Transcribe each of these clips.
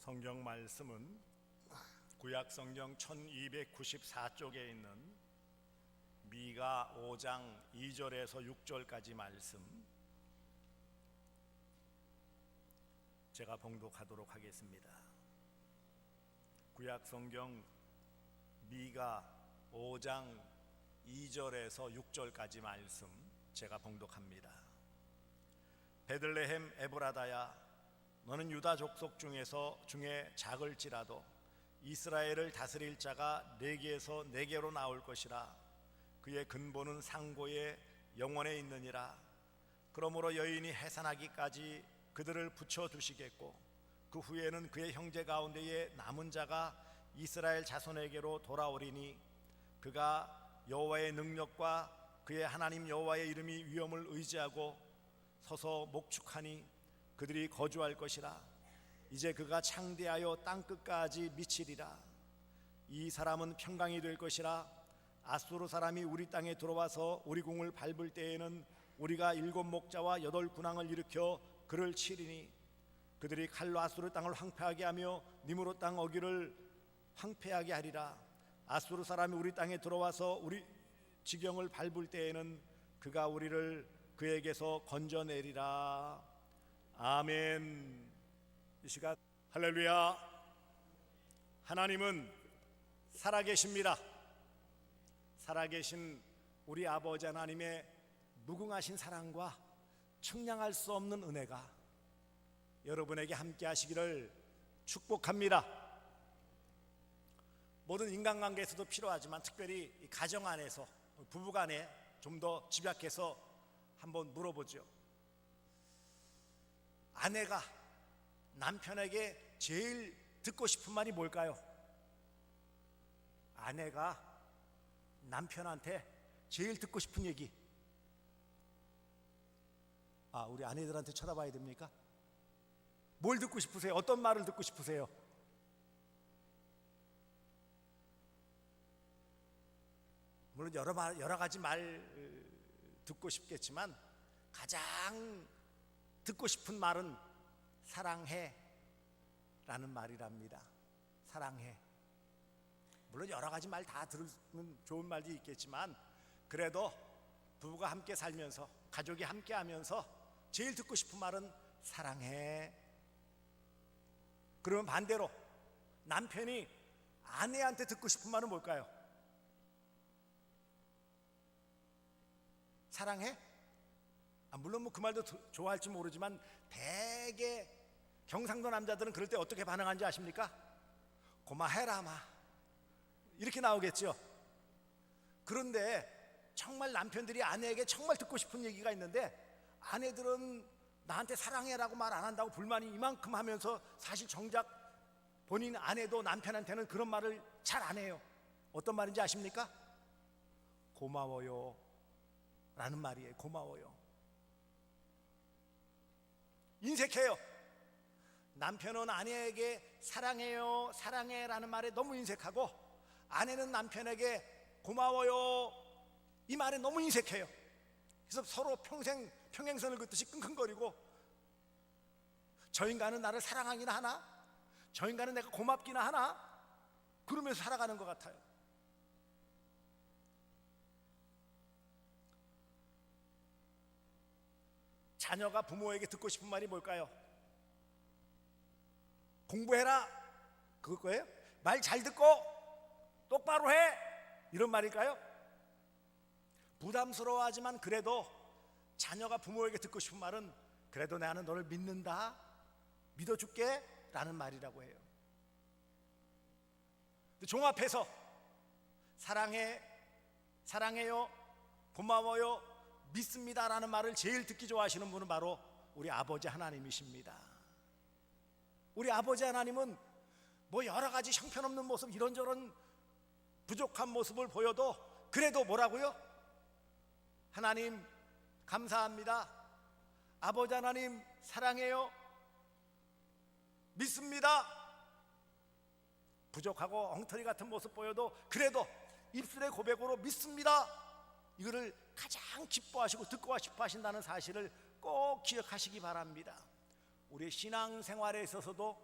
성경 말씀은 구약 성경 1294쪽에 있는 미가 5장 2절에서 6절까지 말씀 제가 봉독하도록 하겠습니다. 구약 성경 미가 5장 2절에서 6절까지 말씀 제가 봉독합니다. 베들레헴 에브라다야, 너는 유다 족속 중에 작을지라도 이스라엘을 다스릴 자가 네게에서 네게로 나올 것이라. 그의 근본은 상고의 영원에 있느니라. 그러므로 여인이 해산하기까지 그들을 붙여두시겠고, 그 후에는 그의 형제 가운데에 남은 자가 이스라엘 자손에게로 돌아오리니, 그가 여호와의 능력과 그의 하나님 여호와의 이름이 위엄을 의지하고 서서 목축하니 그들이 거주할 것이라. 이제 그가 창대하여 땅끝까지 미치리라. 이 사람은 평강이 될 것이라. 아수르 사람이 우리 땅에 들어와서 우리 궁을 밟을 때에는 우리가 7 목자와 8 군왕을 일으켜 그를 치리니, 그들이 칼로 아수르 땅을 황폐하게 하며 니므롯 땅 어귀를 황폐하게 하리라. 아수르 사람이 우리 땅에 들어와서 우리 지경을 밟을 때에는 그가 우리를 그에게서 건져내리라. 아멘. 이 시간 할렐루야. 하나님은 살아계십니다. 살아계신 우리 아버지 하나님의 무궁하신 사랑과 측량할 수 없는 은혜가 여러분에게 함께 하시기를 축복합니다. 모든 인간관계에서도 필요하지만 특별히 가정 안에서 부부간에 좀 더 집약해서 한번 물어보죠. 아내가 남편에게 제일 듣고 싶은 말이 뭘까요? 아내가 남편한테 제일 듣고 싶은 얘기. 우리 아내들한테 쳐다봐야 됩니까? 뭘 듣고 싶으세요? 어떤 말을 듣고 싶으세요? 물론 여러 가지 말 듣고 싶겠지만 가장 듣고 싶은 말은 사랑해 라는 말이랍니다. 사랑해. 물론 여러 가지 말 다 들으면 좋은 말도 있겠지만, 그래도 부부가 함께 살면서 가족이 함께 하면서 제일 듣고 싶은 말은 사랑해. 그러면 반대로 남편이 아내한테 듣고 싶은 말은 뭘까요? 사랑해? 물론 그 말도 좋아할지 모르지만 대개 경상도 남자들은 그럴 때 어떻게 반응하는지 아십니까? 고마해라 마, 이렇게 나오겠죠. 그런데 정말 남편들이 아내에게 정말 듣고 싶은 얘기가 있는데, 아내들은 나한테 사랑해라고 말 안 한다고 불만이 이만큼 하면서 사실 정작 본인 아내도 남편한테는 그런 말을 잘 안 해요. 어떤 말인지 아십니까? 고마워요 라는 말이에요. 고마워요. 인색해요. 남편은 아내에게 사랑해요, 사랑해 라는 말에 너무 인색하고, 아내는 남편에게 고마워요 이 말에 너무 인색해요. 그래서 서로 평생 평행선을 긋듯이 끙끙거리고, 저 인간은 나를 사랑하기나 하나? 저 인간은 내가 고맙기나 하나? 그러면서 살아가는 것 같아요. 자녀가 부모에게 듣고 싶은 말이 뭘까요? 공부해라, 그거예요? 말 잘 듣고 똑바로 해, 이런 말일까요? 부담스러워하지만 그래도 자녀가 부모에게 듣고 싶은 말은 그래도 나는 너를 믿는다, 믿어줄게 라는 말이라고 해요. 종합해서 사랑해, 사랑해요, 고마워요, 믿습니다 라는 말을 제일 듣기 좋아하시는 분은 바로 우리 아버지 하나님이십니다. 우리 아버지 하나님은 뭐 여러 가지 형편없는 모습, 이런저런 부족한 모습을 보여도 그래도 뭐라고요? 하나님 감사합니다, 아버지 하나님 사랑해요, 믿습니다. 부족하고 엉터리 같은 모습 보여도 그래도 입술의 고백으로 믿습니다, 이거를 가장 기뻐하시고 듣고 싶어 하신다는 사실을 꼭 기억하시기 바랍니다. 우리의 신앙생활에 있어서도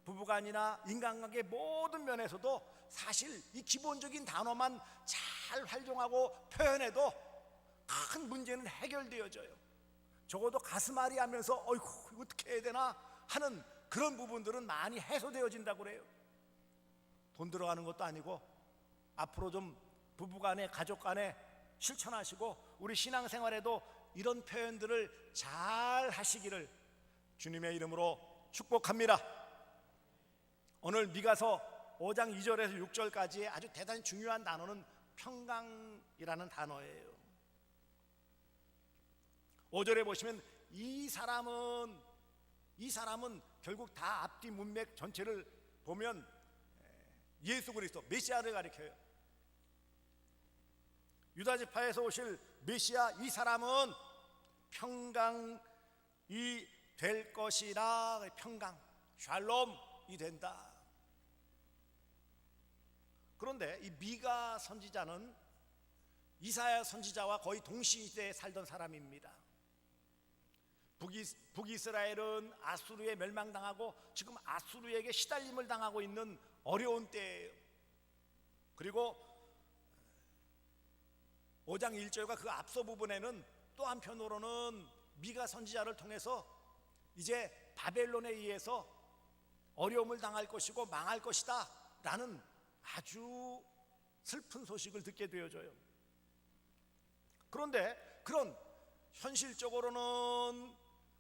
부부간이나 인간관계 모든 면에서도 사실 이 기본적인 단어만 잘 활용하고 표현해도 큰 문제는 해결되어져요. 적어도 가슴앓이 하면서 어이구 이거 어떻게 해야 되나 하는 그런 부분들은 많이 해소되어진다고 그래요. 돈 들어가는 것도 아니고 앞으로 좀 부부간에 가족간에 실천하시고 우리 신앙생활에도 이런 표현들을 잘 하시기를 주님의 이름으로 축복합니다. 오늘 미가서 5장 2절에서 6절까지의 아주 대단히 중요한 단어는 평강이라는 단어예요. 5절에 보시면 이 사람은 결국 다 앞뒤 문맥 전체를 보면 예수 그리스도 메시아를 가리켜요. 유다 지파에서 오실 메시아 이 사람은 평강이 될 것이라. 평강, 샬롬이 된다. 그런데 이 미가 선지자는 이사야 선지자와 거의 동시대에 살던 사람입니다. 북이스라엘은 아수르에 멸망당하고 지금 아수르에게 시달림을 당하고 있는 어려운 때예요. 그리고 5장 1절과 그 앞서 부분에는 또 한편으로는 미가 선지자를 통해서 이제 바벨론에 의해서 어려움을 당할 것이고 망할 것이다 라는 아주 슬픈 소식을 듣게 되어져요. 그런데 그런 현실적으로는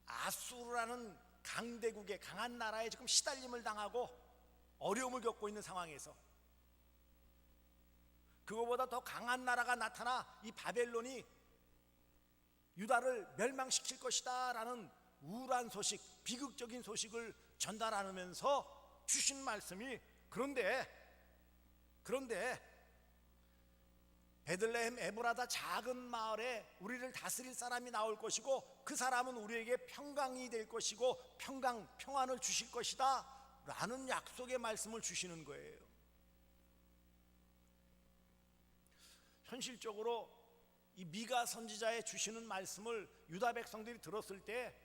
아수르라는 강대국의 강한 나라에 지금 시달림을 당하고 어려움을 겪고 있는 상황에서 그거보다 더 강한 나라가 나타나 이 바벨론이 유다를 멸망시킬 것이다 라는 우울한 소식, 비극적인 소식을 전달하면서 주신 말씀이 그런데 베들레헴 에브라다 작은 마을에 우리를 다스릴 사람이 나올 것이고 그 사람은 우리에게 평강이 될 것이고 평안을 주실 것이다 라는 약속의 말씀을 주시는 거예요. 현실적으로 이 미가 선지자의 주시는 말씀을 유다 백성들이 들었을 때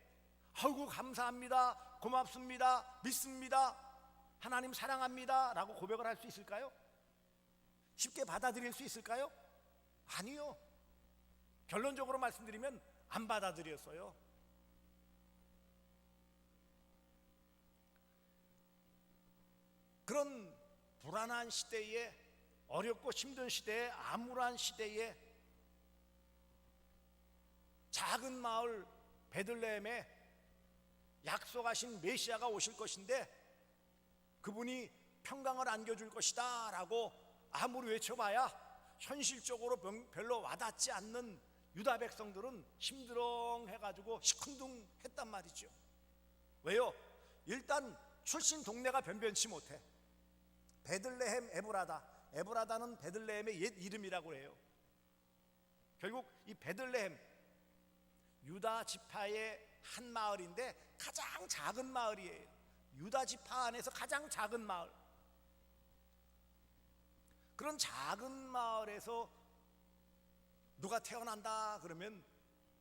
아이고 감사합니다, 고맙습니다, 믿습니다, 하나님 사랑합니다 라고 고백을 할 수 있을까요? 쉽게 받아들일 수 있을까요? 아니요. 결론적으로 말씀드리면 안 받아들였어요. 그런 불안한 시대에, 어렵고 힘든 시대에, 암울한 시대에 작은 마을 베들레헴에 약속하신 메시아가 오실 것인데 그분이 평강을 안겨줄 것이다 라고 아무리 외쳐봐야 현실적으로 별로 와닿지 않는 유다 백성들은 심드렁해가지고 시큰둥했단 말이죠. 왜요? 일단 출신 동네가 변변치 못해. 베들레헴 에브라다는 베들레헴의 옛 이름이라고 해요. 결국 이 베들레헴 유다 지파의 한 마을인데 가장 작은 마을이에요. 유다 지파 안에서 가장 작은 마을. 그런 작은 마을에서 누가 태어난다 그러면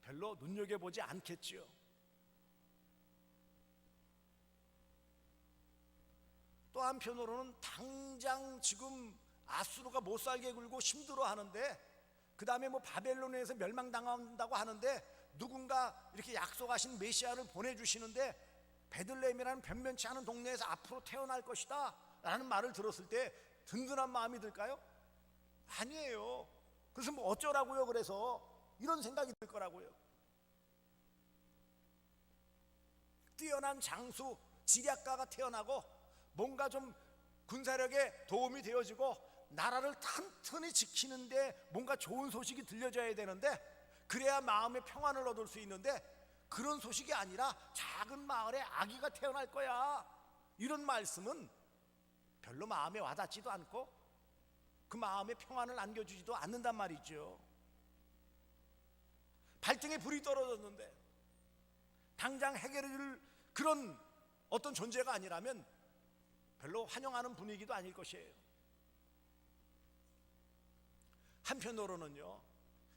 별로 눈여겨보지 않겠지요. 또 한편으로는 당장 지금 아수르가 못살게 굴고 힘들어하는데 그 다음에 뭐 바벨론에서 멸망당한다고 하는데 누군가 이렇게 약속하신 메시아를 보내주시는데 베들레헴이라는 변변치 않은 동네에서 앞으로 태어날 것이다 라는 말을 들었을 때 든든한 마음이 들까요? 아니에요. 그래서 뭐 어쩌라고요? 그래서 이런 생각이 들 거라고요. 뛰어난 장수 지략가가 태어나고 뭔가 좀 군사력에 도움이 되어지고 나라를 튼튼히 지키는데 뭔가 좋은 소식이 들려줘야 되는데 그래야 마음의 평안을 얻을 수 있는데 그런 소식이 아니라 작은 마을에 아기가 태어날 거야 이런 말씀은 별로 마음에 와닿지도 않고 그 마음에 평안을 안겨주지도 않는단 말이죠. 발등에 불이 떨어졌는데 당장 해결해줄 그런 어떤 존재가 아니라면 별로 환영하는 분위기도 아닐 것이에요. 한편으로는요,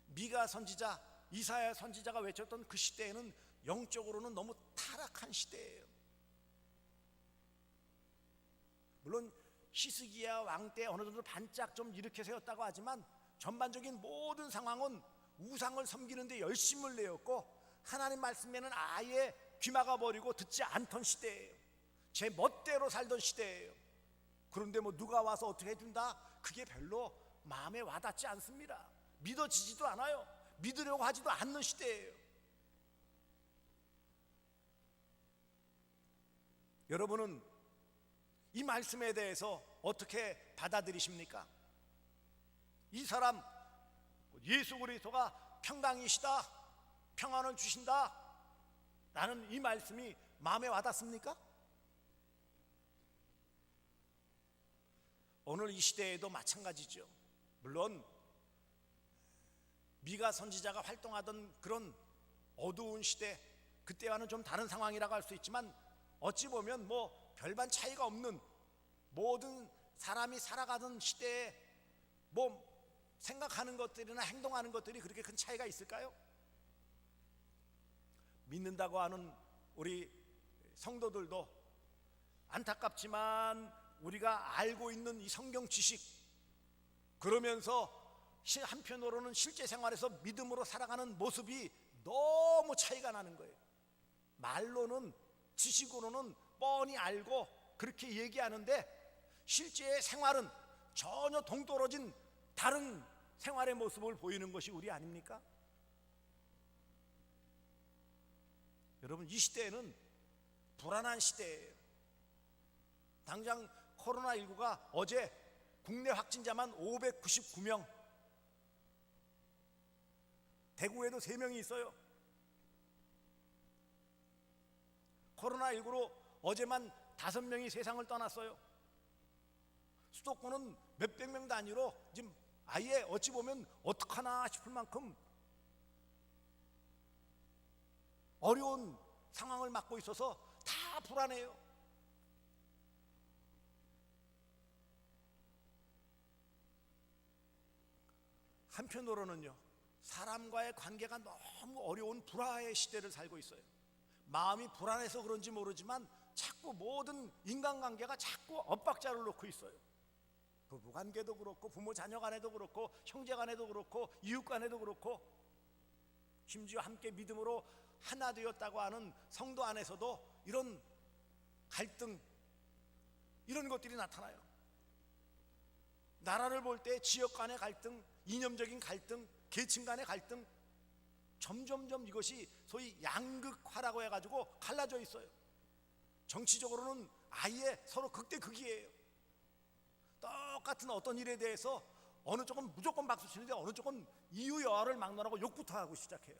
미가 선지자, 이사야 선지자가 외쳤던 그 시대에는 영적으로는 너무 타락한 시대예요. 물론 히스기야 왕 때 어느 정도 반짝 좀 일으켜 세웠다고 하지만 전반적인 모든 상황은 우상을 섬기는 데 열심을 내었고 하나님 말씀에는 아예 귀마가 버리고 듣지 않던 시대예요. 제 멋대로 살던 시대예요. 그런데 뭐 누가 와서 어떻게 해준다? 그게 별로 마음에 와닿지 않습니다. 믿어지지도 않아요. 믿으려고 하지도 않는 시대예요. 여러분은 이 말씀에 대해서 어떻게 받아들이십니까? 이 사람 예수 그리스도가 평강이시다, 평안을 주신다 라는 이 말씀이 마음에 와닿습니까? 오늘 이 시대에도 마찬가지죠. 물론 미가 선지자가 활동하던 그런 어두운 시대, 그때와는 좀 다른 상황이라고 할 수 있지만 어찌 보면 뭐 별반 차이가 없는, 모든 사람이 살아가던 시대에 뭐 생각하는 것들이나 행동하는 것들이 그렇게 큰 차이가 있을까요? 믿는다고 하는 우리 성도들도 안타깝지만 우리가 알고 있는 이 성경 지식, 그러면서 한편으로는 실제 생활에서 믿음으로 살아가는 모습이 너무 차이가 나는 거예요. 말로는, 지식으로는 뻔히 알고 그렇게 얘기하는데 실제 생활은 전혀 동떨어진 다른 생활의 모습을 보이는 것이 우리 아닙니까? 여러분, 이 시대에는 불안한 시대예요. 당장 코로나19가 어제 국내 확진자만 599명, 대구에도 3명이 있어요. 코로나19로 어제만 5명이 세상을 떠났어요. 수도권은 몇백 명 단위로 지금 아예 어찌 보면 어떡하나 싶을 만큼 어려운 상황을 맞고 있어서 다 불안해요. 한편으로는요, 사람과의 관계가 너무 어려운 불화의 시대를 살고 있어요. 마음이 불안해서 그런지 모르지만 자꾸 모든 인간관계가 자꾸 엇박자를 놓고 있어요. 부부관계도 그렇고, 부모 자녀 간에도 그렇고, 형제 간에도 그렇고, 이웃 간에도 그렇고, 심지어 함께 믿음으로 하나 되었다고 하는 성도 안에서도 이런 갈등, 이런 것들이 나타나요. 나라를 볼 때 지역 간의 갈등, 이념적인 갈등, 계층 간의 갈등, 점점점 이것이 소위 양극화라고 해가지고 갈라져 있어요. 정치적으로는 아예 서로 극대극이에요. 똑같은 어떤 일에 대해서 어느 쪽은 무조건 박수 치는데 어느 쪽은 이유 여하를 막론하고 욕부터 하고 시작해요.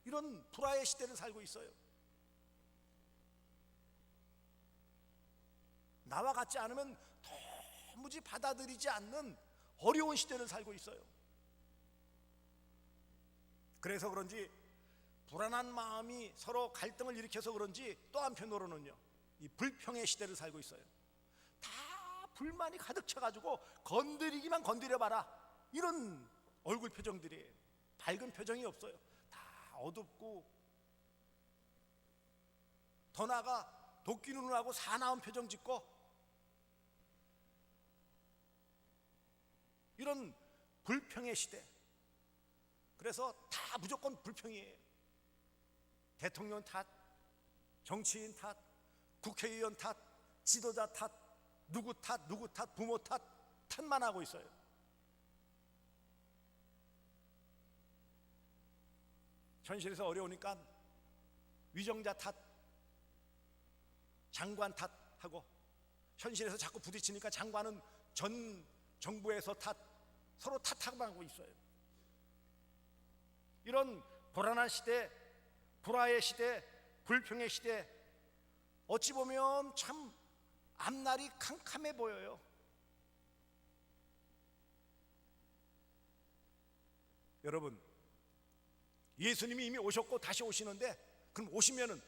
이런 불화의 시대를 살고 있어요. 나와 같지 않으면 도무지 받아들이지 않는 어려운 시대를 살고 있어요. 그래서 그런지 불안한 마음이 서로 갈등을 일으켜서 그런지 또 한편으로는요, 이 불평의 시대를 살고 있어요. 다 불만이 가득 차가지고 건드리기만 건드려봐라, 이런 얼굴 표정들이에요. 밝은 표정이 없어요. 다 어둡고, 더 나아가 도끼 눈을 하고 사나운 표정 짓고, 이런 불평의 시대. 그래서 다 무조건 불평이에요. 대통령 탓, 정치인 탓, 국회의원 탓, 지도자 탓, 누구 탓, 누구 탓, 부모 탓, 탓만 하고 있어요. 현실에서 어려우니까 위정자 탓, 장관 탓하고, 현실에서 자꾸 부딪히니까 장관은 전 정부에서 탓, 서로 탓하고 하고 있어요. 이런 불안한 시대, 불화의 시대, 불평의 시대, 어찌 보면 참 앞날이 캄캄해 보여요. 여러분, 예수님이 이미 오셨고 다시 오시는데, 그럼 오시면은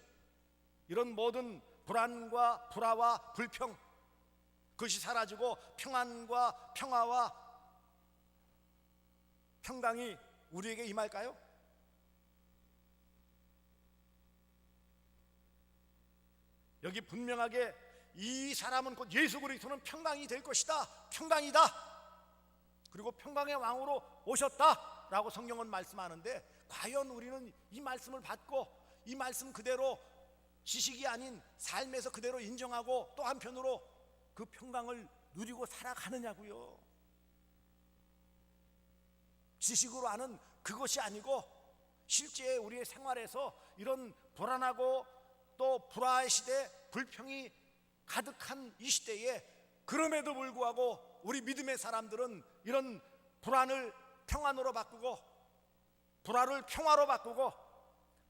이런 모든 불안과 불화와 불평, 그것이 사라지고 평안과 평화와 평강이 우리에게 임할까요? 여기 분명하게 이 사람은 곧 예수 그리스도는 평강이 될 것이다, 평강이다, 그리고 평강의 왕으로 오셨다라고 성경은 말씀하는데, 과연 우리는 이 말씀을 받고 이 말씀 그대로 지식이 아닌 삶에서 그대로 인정하고 또 한편으로 그 평강을 누리고 살아가느냐고요. 지식으로 아는 그것이 아니고 실제 우리의 생활에서 이런 불안하고 또 불화의 시대, 불평이 가득한 이 시대에 그럼에도 불구하고 우리 믿음의 사람들은 이런 불안을 평안으로 바꾸고 불화를 평화로 바꾸고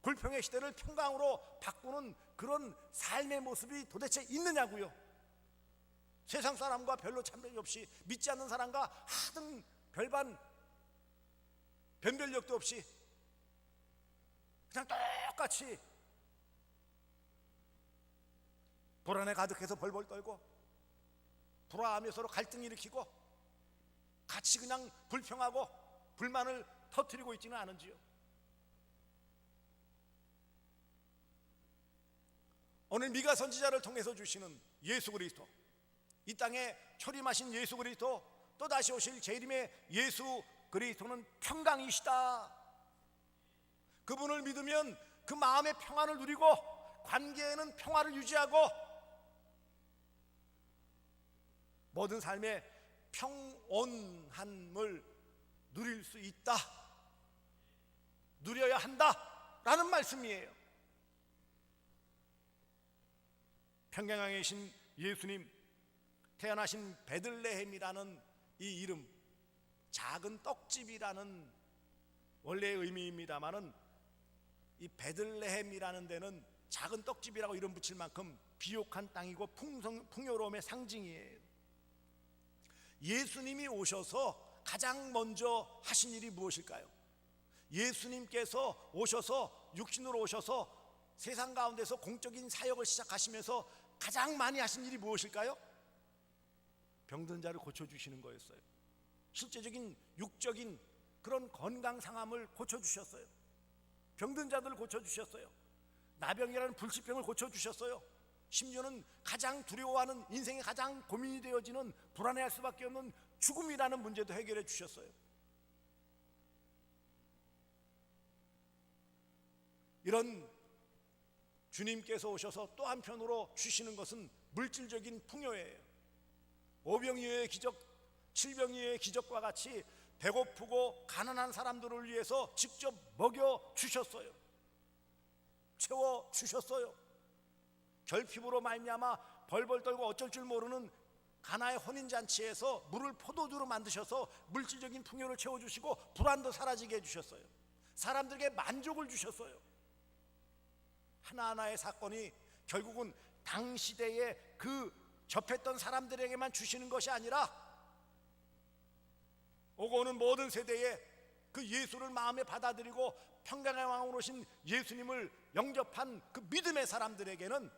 불평의 시대를 평강으로 바꾸는 그런 삶의 모습이 도대체 있느냐고요. 세상 사람과 별로 차별이 없이, 믿지 않는 사람과 하등 별반 변별력도 없이 그냥 똑같이 불안에 가득해서 벌벌 떨고 불화하며 서로 갈등 일으키고 같이 그냥 불평하고 불만을 터뜨리고 있지는 않은지요. 오늘 미가 선지자를 통해서 주시는 예수 그리스도, 이 땅에 초림하신 예수 그리스도, 또 다시 오실 재림의 예수 그리스도는 평강이시다. 그분을 믿으면 그 마음의 평안을 누리고 관계에는 평화를 유지하고 모든 삶의 평온함을 누릴 수 있다, 누려야 한다라는 말씀이에요. 평강에 계신 예수님, 태어나신 베들레헴이라는 이 이름, 작은 떡집이라는 원래의 의미입니다마는 이 베들레헴이라는 데는 작은 떡집이라고 이름 붙일 만큼 비옥한 땅이고 풍요로움의 상징이에요. 예수님이 오셔서 가장 먼저 하신 일이 무엇일까요? 예수님께서 오셔서 육신으로 오셔서 세상 가운데서 공적인 사역을 시작하시면서 가장 많이 하신 일이 무엇일까요? 병든 자를 고쳐주시는 거였어요. 실제적인 육적인 그런 건강 상함을 고쳐주셨어요. 병든 자들을 고쳐주셨어요. 나병이라는 불치병을 고쳐주셨어요. 심지어는 가장 두려워하는, 인생에 가장 고민이 되어지는, 불안해할 수밖에 없는 죽음이라는 문제도 해결해 주셨어요. 이런 주님께서 오셔서 또 한편으로 주시는 것은 물질적인 풍요예요. 오병이어의 기적, 칠병이어의 기적과 같이 배고프고 가난한 사람들을 위해서 직접 먹여 주셨어요. 채워 주셨어요. 결핍으로 말미암아 벌벌 떨고 어쩔 줄 모르는 가나의 혼인잔치에서 물을 포도주로 만드셔서 물질적인 풍요를 채워주시고 불안도 사라지게 해주셨어요. 사람들에게 만족을 주셨어요. 하나하나의 사건이 결국은 당시대에 그 접했던 사람들에게만 주시는 것이 아니라 오고 오는 모든 세대에 그 예수를 마음에 받아들이고 평강의 왕으로 오신 예수님을 영접한 그 믿음의 사람들에게는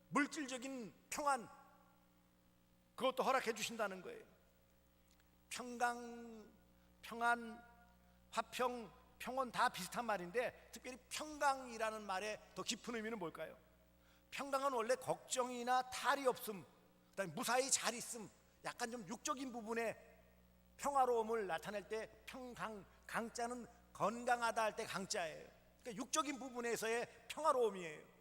물질적인 평안, 그것도 허락해 주신다는 거예요. 평강, 평안, 화평, 평온 다 비슷한 말인데 특별히 평강이라는 말의 더 깊은 의미는 뭘까요? 평강은 원래 걱정이나 탈이 없음, 그다음에 무사히 잘 있음, 약간 좀 육적인 부분의 평화로움을 나타낼 때 평강, 강자는 건강하다 할 때 강자예요. 그러니까 육적인 부분에서의 평화로움이에요.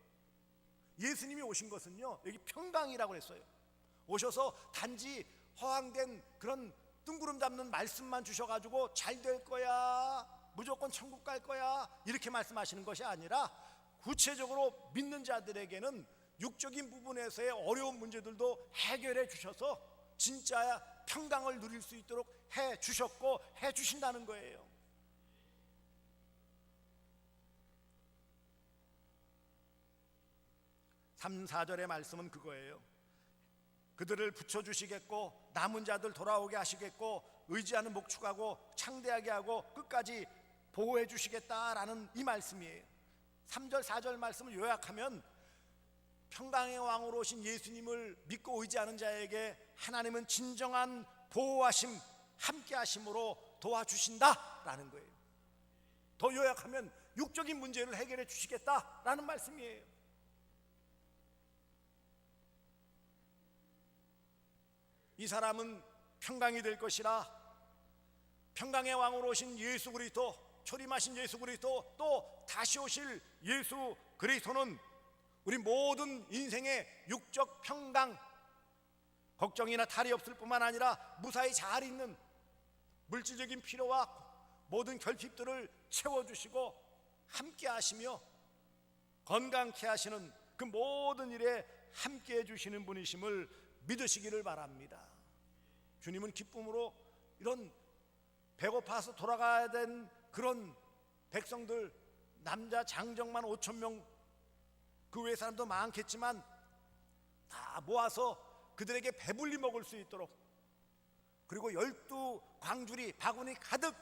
예수님이 오신 것은요, 여기 평강이라고 했어요. 오셔서 단지 허황된 그런 뜬구름 잡는 말씀만 주셔가지고 잘 될 거야, 무조건 천국 갈 거야, 이렇게 말씀하시는 것이 아니라 구체적으로 믿는 자들에게는 육적인 부분에서의 어려운 문제들도 해결해 주셔서 진짜 평강을 누릴 수 있도록 해 주셨고 해 주신다는 거예요. (3, 4절의) 말씀은 그거예요. 그들을 붙여주시겠고 남은 자들 돌아오게 하시겠고 의지하는 목축하고 창대하게 하고 끝까지 보호해 주시겠다라는 이 말씀이에요. 3절 4절 말씀을 요약하면 평강의 왕으로 오신 예수님을 믿고 의지하는 자에게 하나님은 진정한 보호하심, 함께하심으로 도와주신다라는 거예요. 더 요약하면 육적인 문제를 해결해 주시겠다라는 말씀이에요. 이 사람은 평강이 될 것이라. 평강의 왕으로 오신 예수 그리스도, 초림하신 예수 그리스도, 또 다시 오실 예수 그리스도는 우리 모든 인생의 육적 평강, 걱정이나 탈이 없을 뿐만 아니라 무사히 잘 있는 물질적인 필요와 모든 결핍들을 채워주시고 함께 하시며 건강케 하시는 그 모든 일에 함께 해주시는 분이심을 믿으시기를 바랍니다. 주님은 기쁨으로 이런 배고파서 돌아가야 된 그런 백성들, 남자 장정만 5,000명, 그 외 사람도 많겠지만 다 모아서 그들에게 배불리 먹을 수 있도록, 그리고 12광주리 바구니 가득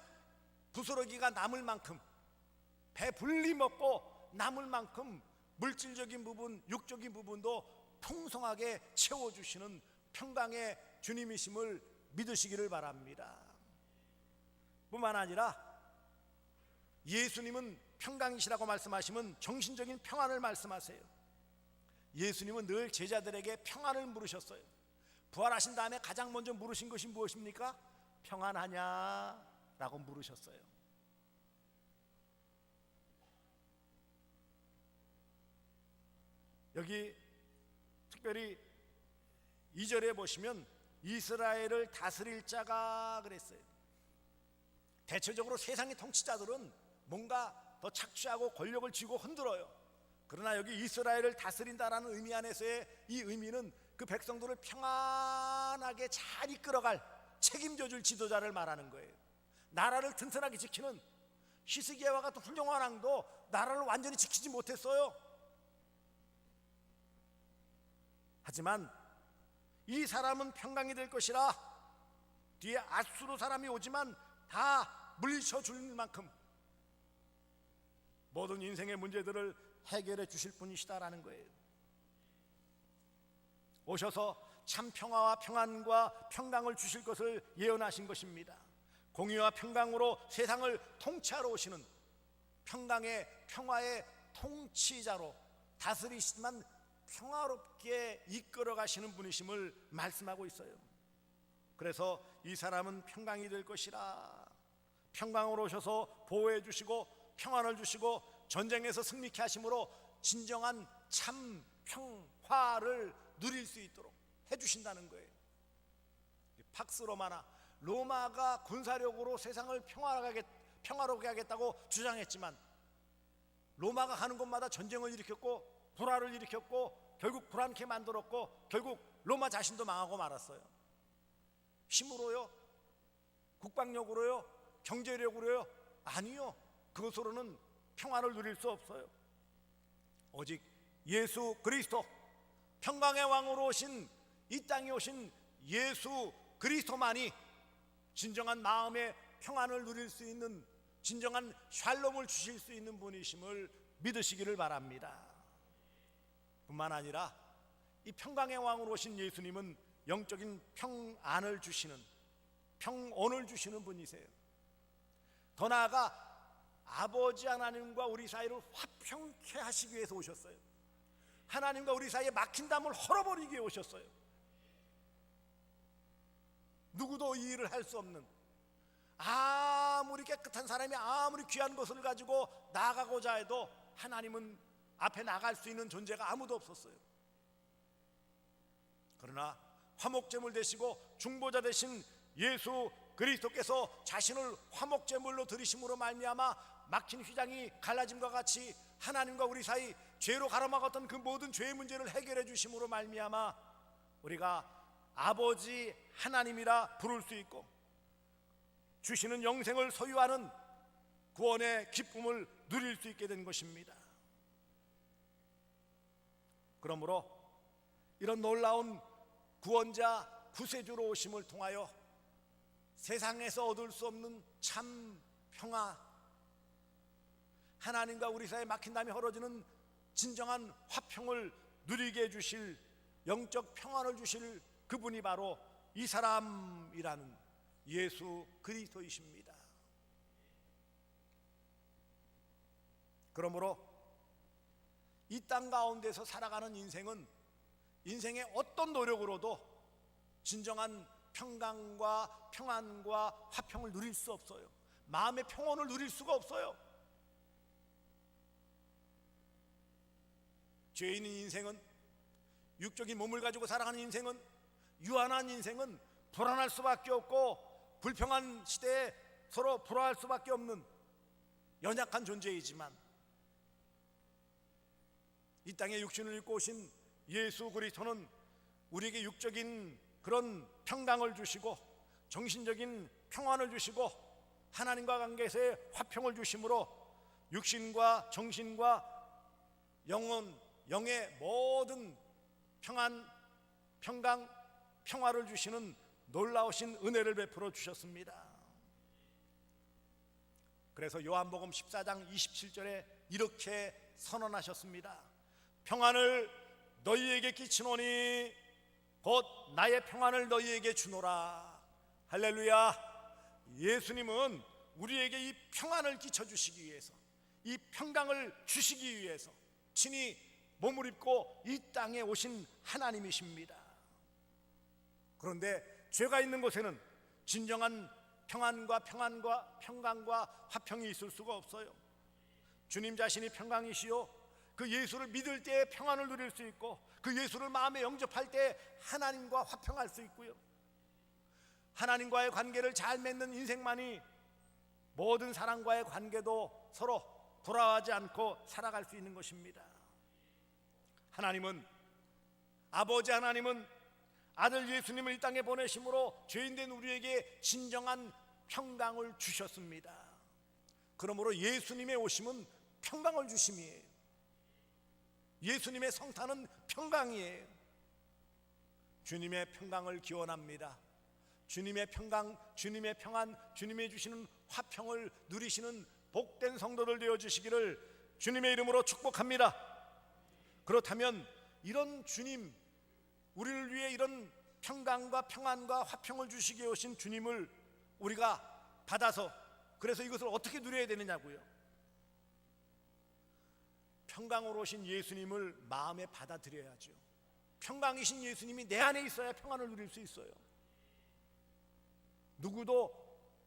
부스러기가 남을 만큼, 배불리 먹고 남을 만큼 물질적인 부분, 육적인 부분도 풍성하게 채워주시는 평강의 주님이심을 믿으시기를 바랍니다. 뿐만 아니라 예수님은 평강이시라고 말씀하시면 정신적인 평안을 말씀하세요. 예수님은 늘 제자들에게 평안을 물으셨어요. 부활하신 다음에 가장 먼저 물으신 것이 무엇입니까? 평안하냐? 라고 물으셨어요. 여기 특별히 2절에 보시면 이스라엘을 다스릴 자가 그랬어요. 대체적으로 세상의 통치자들은 뭔가 더 착취하고 권력을 쥐고 흔들어요. 그러나 여기 이스라엘을 다스린다라는 의미 안에서의 이 의미는 그 백성들을 평안하게 잘 이끌어갈, 책임져줄 지도자를 말하는 거예요. 나라를 튼튼하게 지키는 히스기야와 같은 훌륭한 왕도 나라를 완전히 지키지 못했어요. 하지만 이 사람은 평강이 될 것이라. 뒤에 아수르 사람이 오지만 다 물리쳐 줄 만큼 모든 인생의 문제들을 해결해 주실 분이시다라는 거예요. 오셔서 참 평화와 평안과 평강을 주실 것을 예언하신 것입니다. 공의와 평강으로 세상을 통치하러 오시는 평강의, 평화의 통치자로 다스리시지만 평화롭게 이끌어 가시는 분이심을 말씀하고 있어요. 그래서 이 사람은 평강이 될 것이라. 평강으로 오셔서 보호해 주시고 평안을 주시고 전쟁에서 승리케 하심으로 진정한 참 평화를 누릴 수 있도록 해주신다는 거예요. 팍스 로마나, 로마가 군사력으로 세상을 평화롭게 하겠다고 주장했지만 로마가 가는 곳마다 전쟁을 일으켰고 불화를 일으켰고 결국 불안케 만들었고 결국 로마 자신도 망하고 말았어요. 힘으로요? 국방력으로요? 경제력으로요? 아니요. 그것으로는 평화를 누릴 수 없어요. 오직 예수 그리스도, 평강의 왕으로 오신, 이 땅에 오신 예수 그리스도만이 진정한 마음의 평안을 누릴 수 있는, 진정한 샬롬을 주실 수 있는 분이심을 믿으시기를 바랍니다. 뿐만 아니라 이 평강의 왕으로 오신 예수님은 영적인 평안을 주시는, 평온을 주시는 분이세요. 더 나아가 아버지 하나님과 우리 사이를 화평케 하시기 위해서 오셨어요. 하나님과 우리 사이에 막힌 담을 헐어버리기 위해 오셨어요. 누구도 이 일을 할 수 없는, 아무리 깨끗한 사람이 아무리 귀한 것을 가지고 나가고자 해도 하나님은 앞에 나갈 수 있는 존재가 아무도 없었어요. 그러나 화목제물 되시고 중보자 되신 예수 그리스도께서 자신을 화목제물로 드리심으로 말미암아 막힌 휘장이 갈라짐과 같이 하나님과 우리 사이 죄로 가로막았던 그 모든 죄의 문제를 해결해 주심으로 말미암아 우리가 아버지 하나님이라 부를 수 있고 주시는 영생을 소유하는 구원의 기쁨을 누릴 수 있게 된 것입니다. 그러므로 이런 놀라운 구원자 구세주로 오심을 통하여 세상에서 얻을 수 없는 참 평화, 하나님과 우리 사이에 막힌 담이 헐어지는 진정한 화평을 누리게 해주실, 영적 평안을 주실 그분이 바로 이 사람이라는 예수 그리스도이십니다. 그러므로 이 땅 가운데서 살아가는 인생은 인생의 어떤 노력으로도 진정한 평강과 평안과 화평을 누릴 수 없어요. 마음의 평온을 누릴 수가 없어요. 죄인인 인생은, 육적인 몸을 가지고 살아가는 인생은, 유한한 인생은 불안할 수밖에 없고 불평한 시대에 서로 불화할 수밖에 없는 연약한 존재이지만, 이 땅에 육신을 입고 오신 예수 그리스도는 우리에게 육적인 그런 평강을 주시고 정신적인 평안을 주시고 하나님과 관계에서의 화평을 주심으로 육신과 정신과 영의 모든 평안, 평강, 평화를 주시는 놀라우신 은혜를 베풀어 주셨습니다. 그래서 요한복음 14장 27절에 이렇게 선언하셨습니다. 평안을 너희에게 끼치노니 곧 나의 평안을 너희에게 주노라. 할렐루야. 예수님은 우리에게 이 평안을 끼쳐주시기 위해서, 이 평강을 주시기 위해서 친히 몸을 입고 이 땅에 오신 하나님이십니다. 그런데 죄가 있는 곳에는 진정한 평안과 평강과 화평이 있을 수가 없어요. 주님 자신이 평강이시요, 그 예수를 믿을 때에 평안을 누릴 수 있고 그 예수를 마음에 영접할 때 하나님과 화평할 수 있고요, 하나님과의 관계를 잘 맺는 인생만이 모든 사람과의 관계도 서로 불화하지 않고 살아갈 수 있는 것입니다. 아버지 하나님은 아들 예수님을 이 땅에 보내심으로 죄인된 우리에게 진정한 평강을 주셨습니다. 그러므로 예수님의 오심은 평강을 주심이에요. 예수님의 성탄은 평강이에요. 주님의 평강을 기원합니다. 주님의 평강, 주님의 평안, 주님이 주시는 화평을 누리시는 복된 성도들 되어 주시기를 주님의 이름으로 축복합니다. 그렇다면 이런 주님, 우리를 위해 이런 평강과 평안과 화평을 주시기에 오신 주님을 우리가 받아서, 그래서 이것을 어떻게 누려야 되느냐고요. 평강으로 오신 예수님을 마음에 받아들여야죠. 평강이신 예수님이 내 안에 있어야 평안을 누릴 수 있어요. 누구도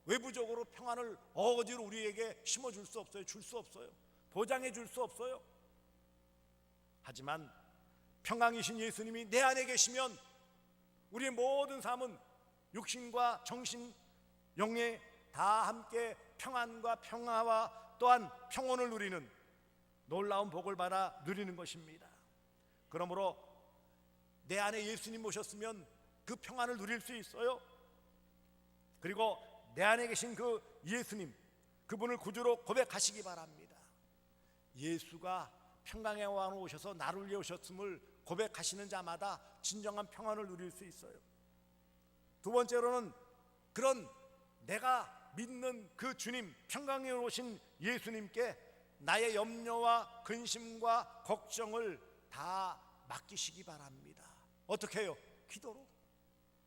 외부적으로 평안을 어거지로 우리에게 심어줄 수 없어요. 줄 수 없어요. 보장해 줄 수 없어요. 하지만 평강이신 예수님이 내 안에 계시면 우리의 모든 삶은 육신과 정신, 영에 다 함께 평안과 평화와 또한 평온을 누리는 놀라운 복을 받아 누리는 것입니다. 그러므로 내 안에 예수님 모셨으면 그 평안을 누릴 수 있어요. 그리고 내 안에 계신 그 예수님, 그분을 구주로 고백하시기 바랍니다. 예수가 평강의 왕으로 오셔서 나를 위해 오셨음을 고백하시는 자마다 진정한 평안을 누릴 수 있어요. 두 번째로는 그런 내가 믿는 그 주님, 평강에 오신 예수님께 나의 염려와 근심과 걱정을 다 맡기시기 바랍니다. 어떻게 해요? 기도로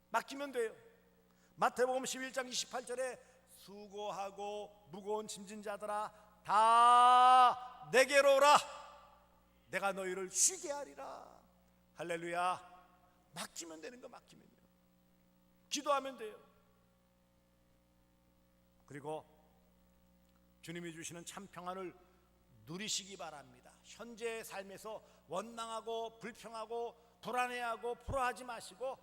맡기면 돼요. 마태복음 11장 28절에 수고하고 무거운 짐진 자들아 다 내게로 오라, 내가 너희를 쉬게 하리라. 할렐루야. 맡기면 되는 거 맡기면 돼요. 기도하면 돼요. 그리고 주님이 주시는 참 평안을 누리시기 바랍니다. 현재의 삶에서 원망하고 불평하고 불안해하고 불화하지 마시고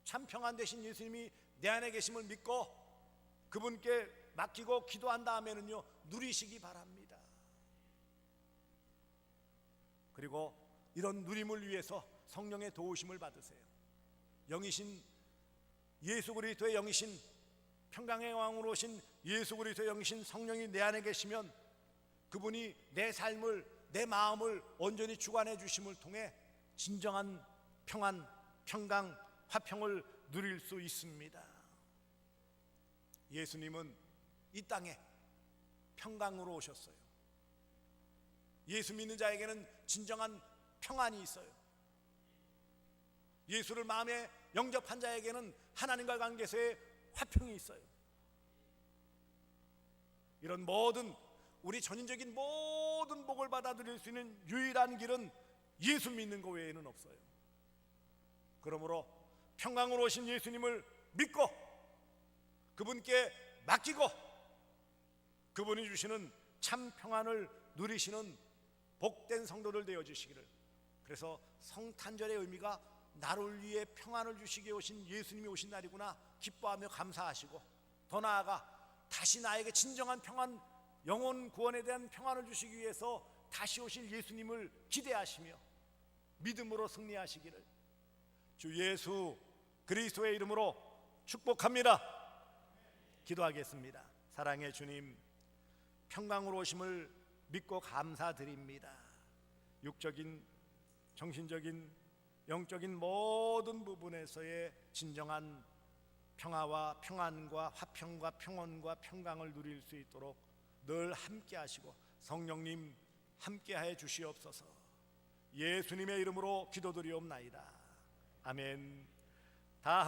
참 평안 되신 예수님이 내 안에 계심을 믿고 그분께 맡기고 기도한 다음에는요 누리시기 바랍니다. 그리고 이런 누림을 위해서 성령의 도우심을 받으세요. 영이신 예수 그리스도의 영이신 평강의 왕으로 오신 예수 그리스도의 영이신 성령이 내 안에 계시면 그분이 내 삶을, 내 마음을 온전히 주관해 주심을 통해 진정한 평안, 평강, 화평을 누릴 수 있습니다. 예수님은 이 땅에 평강으로 오셨어요. 예수 믿는 자에게는 진정한 평안이 있어요. 예수를 마음에 영접한 자에게는 하나님과 관계에서의 화평이 있어요. 이런 모든 우리 전인적인 모든 복을 받아 누릴 수 있는 유일한 길은 예수 믿는 것 외에는 없어요. 그러므로 평강으로 오신 예수님을 믿고 그분께 맡기고 그분이 주시는 참 평안을 누리시는 복된 성도들 되어 주시기를. 그래서 성탄절의 의미가 나를 위해 평안을 주시기 오신 예수님이 오신 날이구나 기뻐하며 감사하시고, 더 나아가 다시 나에게 진정한 평안, 영혼 구원에 대한 평안을 주시기 위해서 다시 오실 예수님을 기대하시며 믿음으로 승리하시기를 주 예수 그리스도의 이름으로 축복합니다. 기도하겠습니다. 사랑의 주님, 평강으로 오심을 믿고 감사드립니다. 육적인, 정신적인, 영적인 모든 부분에서의 진정한 평화와 평안과 화평과 평온과 평강을 누릴 수 있도록 늘 함께 하시고 성령님 함께하여 주시옵소서. 예수님의 이름으로 기도드리옵나이다. 아멘. 다